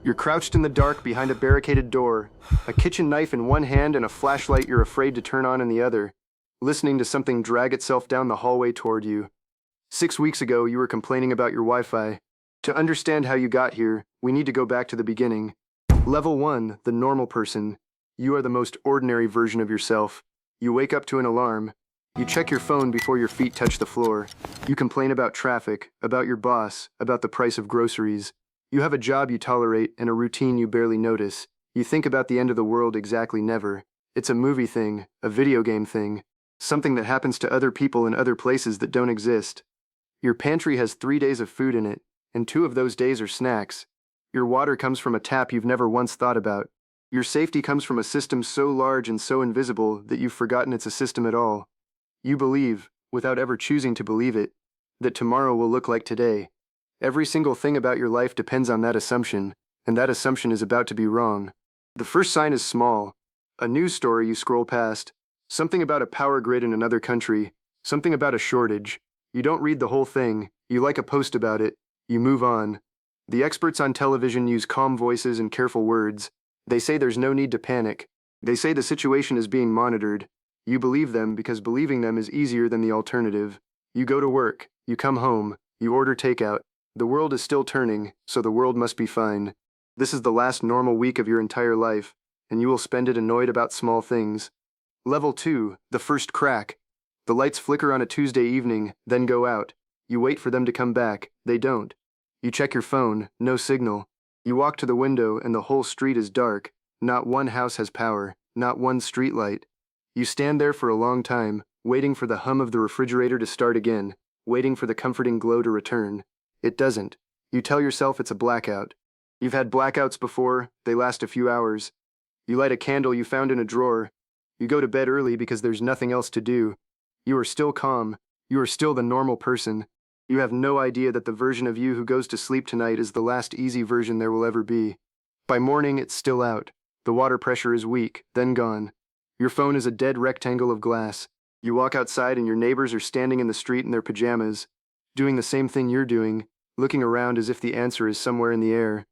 You're crouched in the dark behind a barricaded door, a kitchen knife in one hand and a flashlight you're afraid to turn on in the other, listening to something drag itself down the hallway toward you. 6 weeks ago, you were complaining about your Wi-Fi. To understand how you got here, we need to go back to the beginning. Level 1, the normal person. You are the most ordinary version of yourself. You wake up to an alarm. You check your phone before your feet touch the floor. You complain about traffic, about your boss, about the price of groceries. You have a job you tolerate and a routine you barely notice. You think about the end of the world exactly never. It's a movie thing, a video game thing, something that happens to other people in other places that don't exist. Your pantry has 3 days of food in it, and 2 of those days are snacks. Your water comes from a tap you've never once thought about. Your safety comes from a system so large and so invisible that you've forgotten it's a system at all. You believe, without ever choosing to believe it, that tomorrow will look like today. Every single thing about your life depends on that assumption, and that assumption is about to be wrong. The first sign is small. A news story you scroll past. Something about a power grid in another country. Something about a shortage. You don't read the whole thing. You like a post about it. You move on. The experts on television use calm voices and careful words. They say there's no need to panic. They say the situation is being monitored. You believe them because believing them is easier than the alternative. You go to work. You come home. You order takeout. The world is still turning, so the world must be fine. This is the last normal week of your entire life, and you will spend it annoyed about small things. Level 2, the first crack. The lights flicker on a Tuesday evening, then go out. You wait for them to come back. They don't. You check your phone, no signal. You walk to the window and the whole street is dark. Not one house has power, not one street light. You stand there for a long time, waiting for the hum of the refrigerator to start again, waiting for the comforting glow to return. It doesn't. You tell yourself it's a blackout. You've had blackouts before, they last a few hours. You light a candle you found in a drawer. You go to bed early because there's nothing else to do. You are still calm. You are still the normal person. You have no idea that the version of you who goes to sleep tonight is the last easy version there will ever be. By morning, it's still out. The water pressure is weak, then gone. Your phone is a dead rectangle of glass. You walk outside and your neighbors are standing in the street in their pajamas, doing the same thing you're doing, looking around as if the answer is somewhere in the air.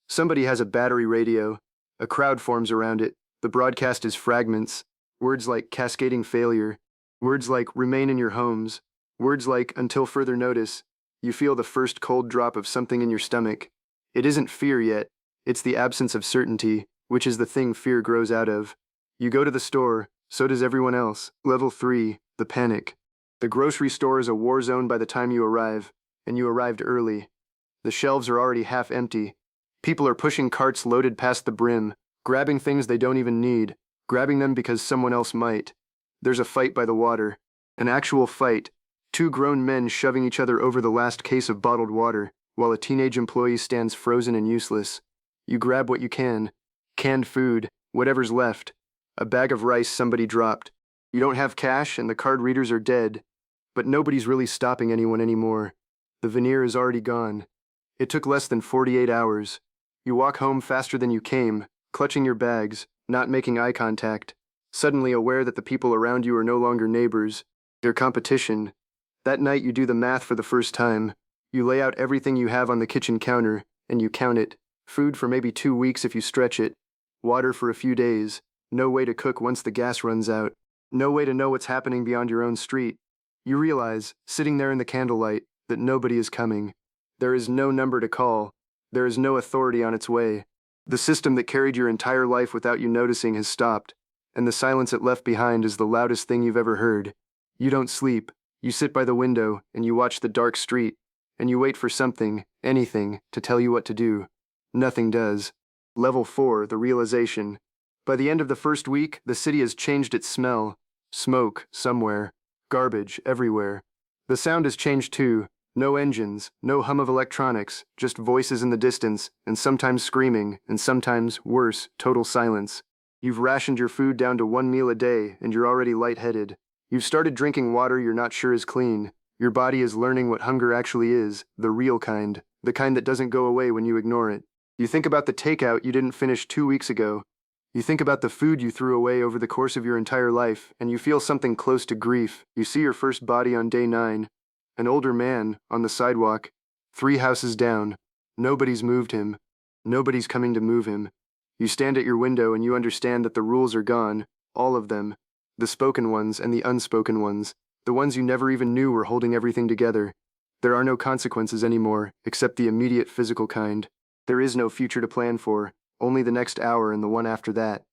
Somebody has a battery radio. A crowd forms around it. The broadcast is fragments. Words like cascading failure. Words like remain in your homes. Words like until further notice. You feel the first cold drop of something in your stomach. It isn't fear yet. It's the absence of certainty, which is the thing fear grows out of. You go to the store. So does everyone else. Level 3, the panic. The grocery store is a war zone by the time you arrive, and you arrived early. The shelves are already half empty. People are pushing carts loaded past the brim, grabbing things they don't even need, grabbing them because someone else might. There's a fight by the water. An actual fight. 2 grown men shoving each other over the last case of bottled water, while a teenage employee stands frozen and useless. You grab what you can. Canned food, whatever's left. A bag of rice somebody dropped. You don't have cash and the card readers are dead. But nobody's really stopping anyone anymore. The veneer is already gone. It took less than 48 hours. You walk home faster than you came, clutching your bags, not making eye contact, suddenly aware that the people around you are no longer neighbors. They're competition. That night you do the math for the first time. You lay out everything you have on the kitchen counter, and you count it. Food for maybe 2 weeks if you stretch it. Water for a few days. No way to cook once the gas runs out. No way to know what's happening beyond your own street. You realize, sitting there in the candlelight, that nobody is coming. There is no number to call. There is no authority on its way. The system that carried your entire life without you noticing has stopped, and the silence it left behind is the loudest thing you've ever heard. You don't sleep. You sit by the window, and you watch the dark street, and you wait for something, anything, to tell you what to do. Nothing does. Level 4, the realization. By the end of the first week, the city has changed its smell. Smoke, somewhere. Garbage, everywhere. The sound has changed too. No engines, no hum of electronics, just voices in the distance, and sometimes screaming, and sometimes, worse, total silence. You've rationed your food down to 1 meal a day, and you're already lightheaded. You've started drinking water you're not sure is clean. Your body is learning what hunger actually is, the real kind, the kind that doesn't go away when you ignore it. You think about the takeout you didn't finish 2 weeks ago. You think about the food you threw away over the course of your entire life, and you feel something close to grief. You see your first body on day 9. An older man, on the sidewalk, 3 houses down. Nobody's moved him. Nobody's coming to move him. You stand at your window and you understand that the rules are gone, all of them. The spoken ones and the unspoken ones. The ones you never even knew were holding everything together. There are no consequences anymore, except the immediate physical kind. There is no future to plan for, only the next hour and the one after that.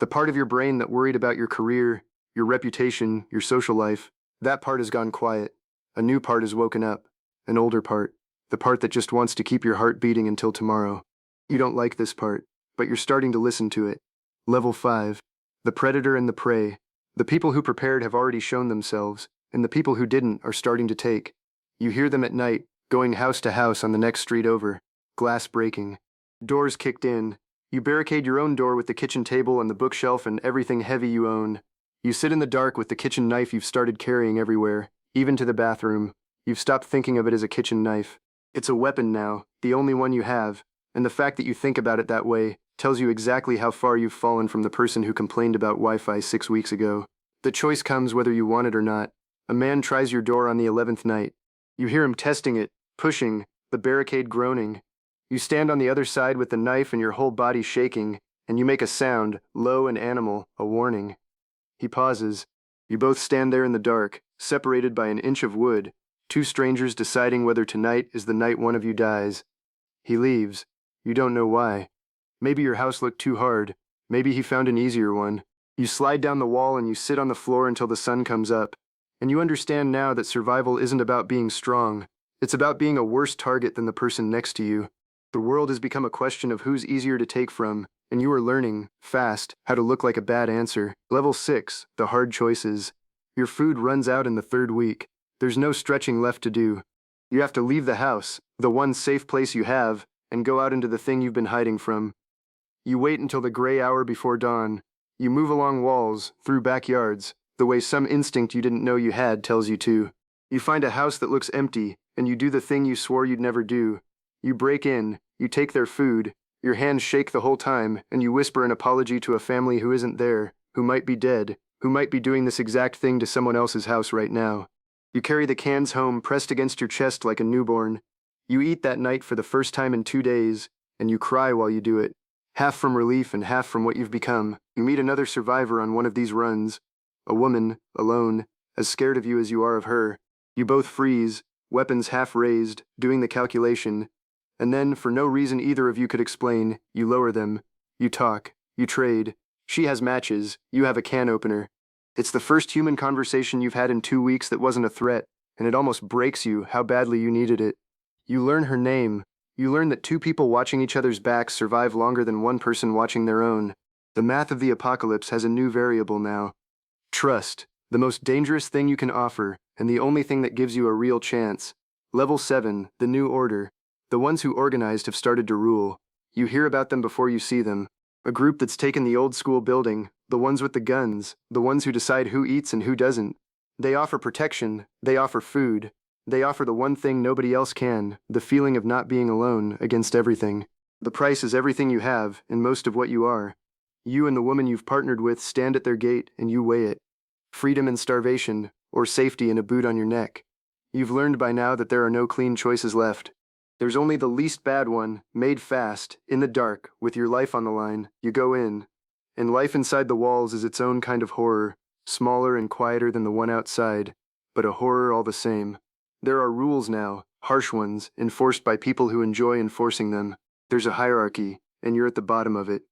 The part of your brain that worried about your career, your reputation, your social life, that part has gone quiet. A new part has woken up. An older part. The part that just wants to keep your heart beating until tomorrow. You don't like this part, but you're starting to listen to it. Level 5. The predator and the prey. The people who prepared have already shown themselves, and the people who didn't are starting to take. You hear them at night, going house to house on the next street over. Glass breaking. Doors kicked in. You barricade your own door with the kitchen table and the bookshelf and everything heavy you own. You sit in the dark with the kitchen knife you've started carrying everywhere, even to the bathroom. You've stopped thinking of it as a kitchen knife. It's a weapon now, the only one you have, and the fact that you think about it that way tells you exactly how far you've fallen from the person who complained about Wi-Fi 6 weeks ago. The choice comes whether you want it or not. A man tries your door on the 11th night. You hear him testing it, pushing, the barricade groaning. You stand on the other side with the knife and your whole body shaking, and you make a sound, low and animal, a warning. He pauses. You both stand there in the dark, separated by an inch of wood, two strangers deciding whether tonight is the night one of you dies. He leaves. You don't know why. Maybe your house looked too hard. Maybe he found an easier one. You slide down the wall and you sit on the floor until the sun comes up. And you understand now that survival isn't about being strong. It's about being a worse target than the person next to you. The world has become a question of who's easier to take from, and you are learning, fast, how to look like a bad answer. Level 6, the hard choices. Your food runs out in the 3rd week. There's no stretching left to do. You have to leave the house, the one safe place you have, and go out into the thing you've been hiding from. You wait until the gray hour before dawn. You move along walls, through backyards, the way some instinct you didn't know you had tells you to. You find a house that looks empty, and you do the thing you swore you'd never do. You break in, you take their food, your hands shake the whole time, and you whisper an apology to a family who isn't there, who might be dead, who might be doing this exact thing to someone else's house right now. You carry the cans home pressed against your chest like a newborn. You eat that night for the first time in 2 days, and you cry while you do it. Half from relief and half from what you've become. You meet another survivor on one of these runs. A woman, alone, as scared of you as you are of her. You both freeze, weapons half raised, doing the calculation. And then, for no reason either of you could explain, you lower them. You talk. You trade. She has matches. You have a can opener. It's the first human conversation you've had in 2 weeks that wasn't a threat, and it almost breaks you how badly you needed it. You learn her name. You learn that 2 people watching each other's backs survive longer than 1 person watching their own. The math of the apocalypse has a new variable now. Trust, the most dangerous thing you can offer, and the only thing that gives you a real chance. Level 7, the new order. The ones who organized have started to rule. You hear about them before you see them. A group that's taken the old school building, the ones with the guns, the ones who decide who eats and who doesn't. They offer protection, they offer food. They offer the one thing nobody else can, the feeling of not being alone against everything. The price is everything you have, and most of what you are. You and the woman you've partnered with stand at their gate, and you weigh it. Freedom and starvation, or safety and a boot on your neck. You've learned by now that there are no clean choices left. There's only the least bad one, made fast, in the dark, with your life on the line. You go in. And life inside the walls is its own kind of horror, smaller and quieter than the one outside, but a horror all the same. There are rules now, harsh ones, enforced by people who enjoy enforcing them. There's a hierarchy, and you're at the bottom of it.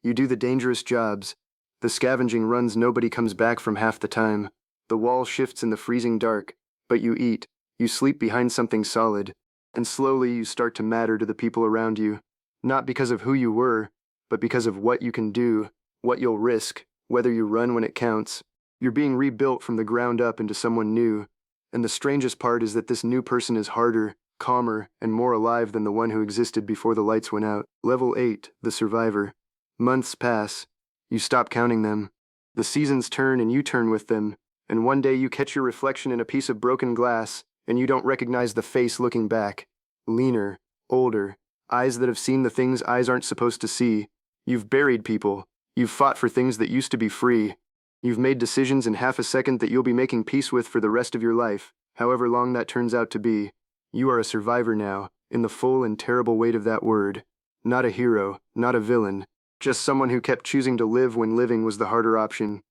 You do the dangerous jobs. The scavenging runs nobody comes back from half the time. The wall shifts in the freezing dark, but you eat. You sleep behind something solid. And slowly you start to matter to the people around you. Not because of who you were, but because of what you can do, what you'll risk, whether you run when it counts. You're being rebuilt from the ground up into someone new. And the strangest part is that this new person is harder, calmer, and more alive than the one who existed before the lights went out. Level 8, the survivor. Months pass. You stop counting them. The seasons turn and you turn with them. And one day you catch your reflection in a piece of broken glass, and you don't recognize the face looking back. Leaner, older, eyes that have seen the things eyes aren't supposed to see. You've buried people. You've fought for things that used to be free. You've made decisions in half a second that you'll be making peace with for the rest of your life, however long that turns out to be. You are a survivor now, in the full and terrible weight of that word. Not a hero, not a villain, just someone who kept choosing to live when living was the harder option.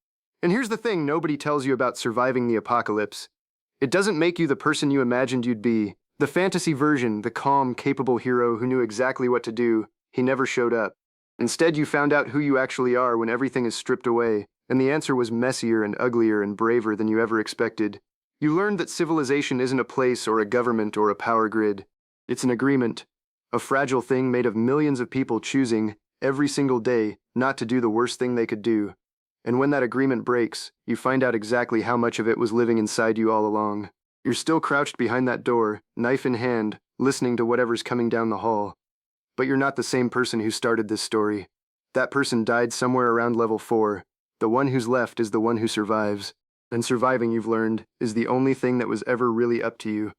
And here's the thing nobody tells you about surviving the apocalypse. It doesn't make you the person you imagined you'd be. The fantasy version, the calm, capable hero who knew exactly what to do, he never showed up. Instead, you found out who you actually are when everything is stripped away, and the answer was messier and uglier and braver than you ever expected. You learned that civilization isn't a place or a government or a power grid. It's an agreement, a fragile thing made of millions of people choosing, every single day, not to do the worst thing they could do. And when that agreement breaks, you find out exactly how much of it was living inside you all along. You're still crouched behind that door, knife in hand, listening to whatever's coming down the hall. But you're not the same person who started this story. That person died somewhere around level 4. The one who's left is the one who survives. And surviving, you've learned, is the only thing that was ever really up to you.